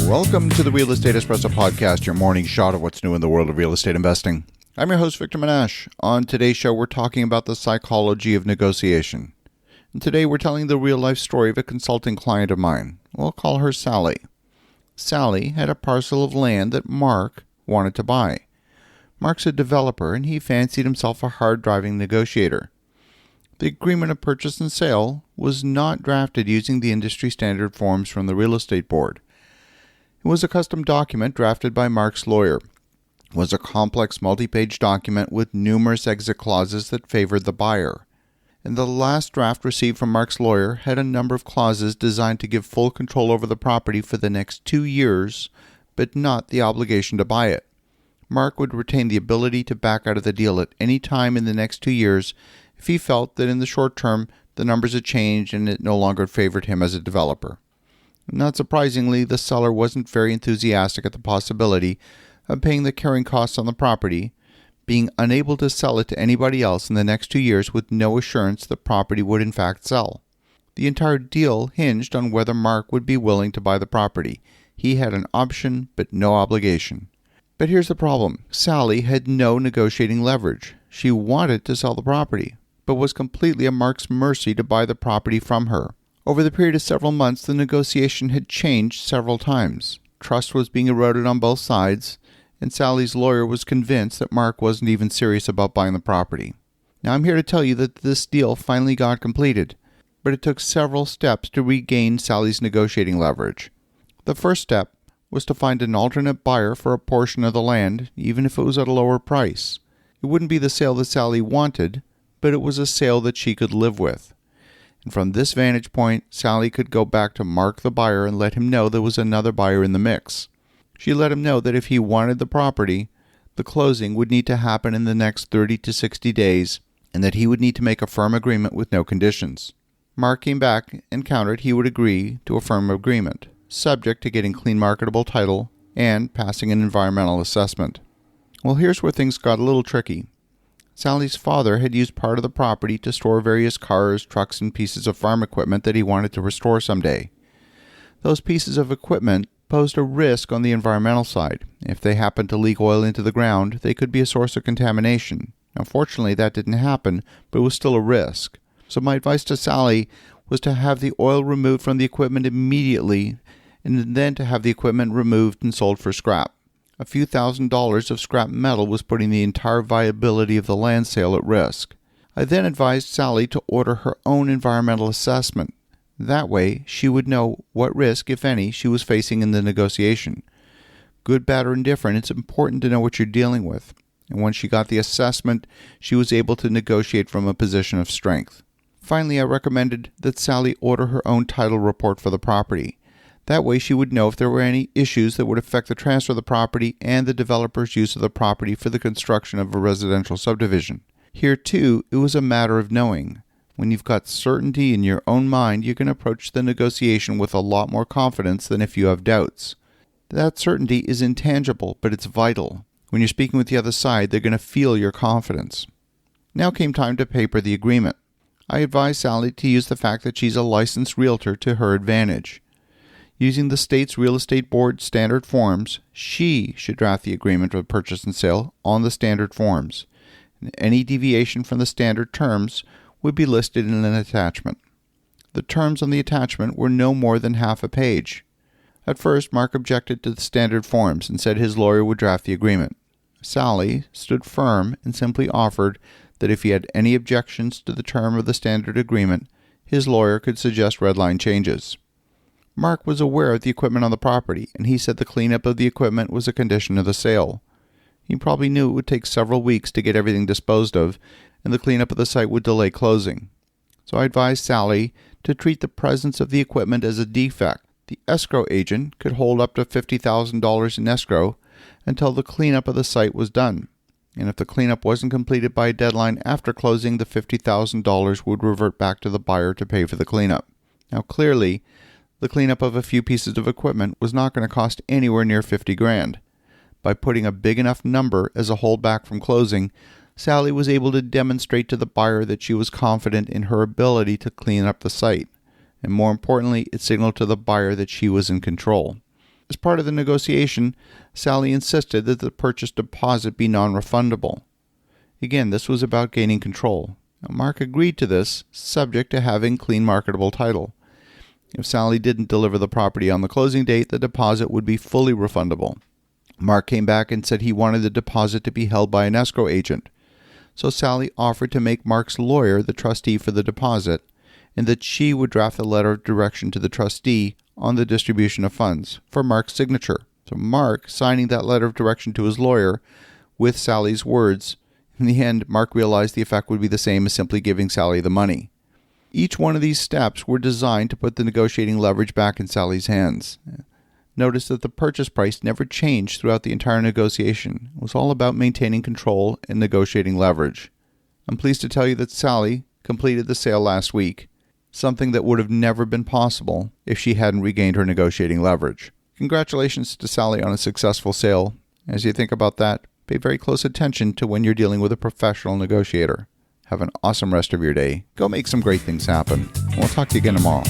Welcome to the Real Estate Espresso Podcast, your morning shot of what's new in the world of real estate investing. I'm your host, Victor Menashe. On today's show, we're talking about the psychology of negotiation. And today, we're telling the real-life story of a consulting client of mine. We'll call her Sally. Sally had a parcel of land that Mark wanted to buy. Mark's a developer, and he fancied himself a hard-driving negotiator. The agreement of purchase and sale was not drafted using the industry standard forms from the real estate board. It was a custom document drafted by Mark's lawyer. It was a complex multi-page document with numerous exit clauses that favored the buyer. And the last draft received from Mark's lawyer had a number of clauses designed to give full control over the property for the next 2 years, but not the obligation to buy it. Mark would retain the ability to back out of the deal at any time in the next 2 years if he felt that in the short term the numbers had changed and it no longer favored him as a developer. Not surprisingly, the seller wasn't very enthusiastic at the possibility of paying the carrying costs on the property, being unable to sell it to anybody else in the next 2 years with no assurance the property would in fact sell. The entire deal hinged on whether Mark would be willing to buy the property. He had an option, but no obligation. But here's the problem. Sally had no negotiating leverage. She wanted to sell the property, but was completely at Mark's mercy to buy the property from her. Over the period of several months, the negotiation had changed several times. Trust was being eroded on both sides, and Sally's lawyer was convinced that Mark wasn't even serious about buying the property. Now I'm here to tell you that this deal finally got completed, but it took several steps to regain Sally's negotiating leverage. The first step was to find an alternate buyer for a portion of the land, even if it was at a lower price. It wouldn't be the sale that Sally wanted, but it was a sale that she could live with. And from this vantage point, Sally could go back to Mark the buyer and let him know there was another buyer in the mix. She let him know that if he wanted the property, the closing would need to happen in the next 30 to 60 days, and that he would need to make a firm agreement with no conditions. Mark came back and countered he would agree to a firm agreement, subject to getting clean marketable title and passing an environmental assessment. Well, here's where things got a little tricky. Sally's father had used part of the property to store various cars, trucks, and pieces of farm equipment that he wanted to restore someday. Those pieces of equipment posed a risk on the environmental side. If they happened to leak oil into the ground, they could be a source of contamination. Unfortunately, that didn't happen, but it was still a risk. So my advice to Sally was to have the oil removed from the equipment immediately, and then to have the equipment removed and sold for scrap. A few $1,000s of scrap metal was putting the entire viability of the land sale at risk. I then advised Sally to order her own environmental assessment. That way, she would know what risk, if any, she was facing in the negotiation. Good, bad, or indifferent, it's important to know what you're dealing with. And when she got the assessment, she was able to negotiate from a position of strength. Finally, I recommended that Sally order her own title report for the property. That way she would know if there were any issues that would affect the transfer of the property and the developer's use of the property for the construction of a residential subdivision. Here, too, it was a matter of knowing. When you've got certainty in your own mind, you can approach the negotiation with a lot more confidence than if you have doubts. That certainty is intangible, but it's vital. When you're speaking with the other side, they're going to feel your confidence. Now came time to paper the agreement. I advised Sally to use the fact that she's a licensed realtor to her advantage. Using the state's real estate board standard forms, she should draft the agreement of purchase and sale on the standard forms. And any deviation from the standard terms would be listed in an attachment. The terms on the attachment were no more than half a page. At first, Mark objected to the standard forms and said his lawyer would draft the agreement. Sally stood firm and simply offered that if he had any objections to the term of the standard agreement, his lawyer could suggest redline changes. Mark was aware of the equipment on the property, and he said the cleanup of the equipment was a condition of the sale. He probably knew it would take several weeks to get everything disposed of, and the cleanup of the site would delay closing. So I advised Sally to treat the presence of the equipment as a defect. The escrow agent could hold up to $50,000 in escrow until the cleanup of the site was done. And if the cleanup wasn't completed by a deadline after closing, the $50,000 would revert back to the buyer to pay for the cleanup. Now clearly, the cleanup of a few pieces of equipment was not going to cost anywhere near $50,000. By putting a big enough number as a holdback from closing, Sally was able to demonstrate to the buyer that she was confident in her ability to clean up the site. And more importantly, it signaled to the buyer that she was in control. As part of the negotiation, Sally insisted that the purchase deposit be non-refundable. Again, this was about gaining control. Now, Mark agreed to this, subject to having clean marketable title. If Sally didn't deliver the property on the closing date, the deposit would be fully refundable. Mark came back and said he wanted the deposit to be held by an escrow agent. So Sally offered to make Mark's lawyer the trustee for the deposit, and that she would draft a letter of direction to the trustee on the distribution of funds for Mark's signature. So Mark signing that letter of direction to his lawyer with Sally's words. In the end, Mark realized the effect would be the same as simply giving Sally the money. Each one of these steps were designed to put the negotiating leverage back in Sally's hands. Notice that the purchase price never changed throughout the entire negotiation. It was all about maintaining control and negotiating leverage. I'm pleased to tell you that Sally completed the sale last week, something that would have never been possible if she hadn't regained her negotiating leverage. Congratulations to Sally on a successful sale. As you think about that, pay very close attention to when you're dealing with a professional negotiator. Have an awesome rest of your day. Go make some great things happen. We'll talk to you again tomorrow.